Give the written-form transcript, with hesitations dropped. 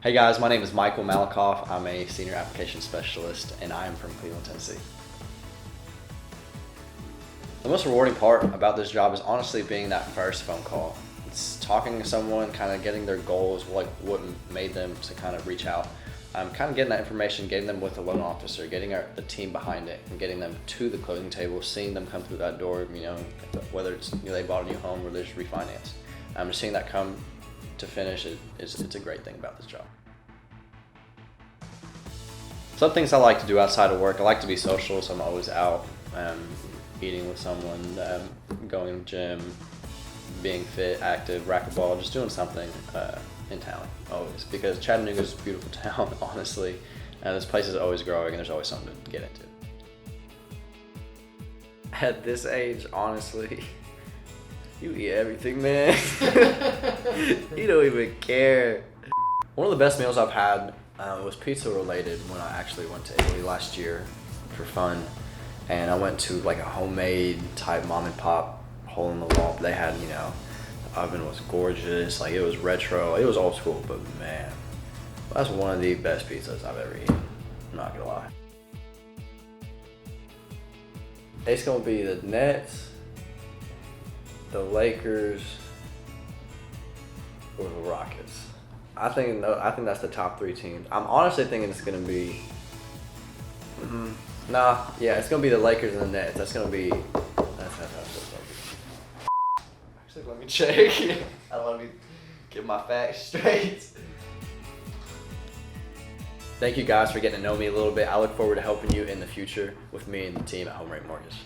Hey guys, my name is Michael Malakhov. I'm a senior application specialist and I am from Cleveland, Tennessee. The most rewarding part about this job is honestly being that first phone call. It's talking to someone, kind of getting their goals, like what made them to kind of reach out. Kind of getting that information, getting them with a loan officer, getting the team behind it, and getting them to the closing table, seeing them come through that door, whether it's they bought a new home or they just refinance. Just seeing that come to finish, it's a great thing about this job. Some things I like to do outside of work, I like to be social, so I'm always out eating with someone, going to the gym, being fit, active, racquetball, just doing something in town, always. Because Chattanooga is a beautiful town, honestly, and this place is always growing and there's always something to get into. At this age, honestly, you eat everything, man. You don't even care. One of the best meals I've had was pizza related when I actually went to Italy last year for fun. And I went to like a homemade type mom and pop hole in the wall. They had, the oven was gorgeous, like it was retro, it was old school, but man, that's one of the best pizzas I've ever eaten, I'm not gonna lie. It's gonna be the Nets, the Lakers, or the Rockets. I think that's the top three teams. I'm honestly thinking it's gonna be, it's gonna be the Lakers and the Nets. That's gonna be. Actually, let me check. I don't want to get my facts straight. Thank you guys for getting to know me a little bit. I look forward to helping you in the future with me and the team at HomeRate Mortgage.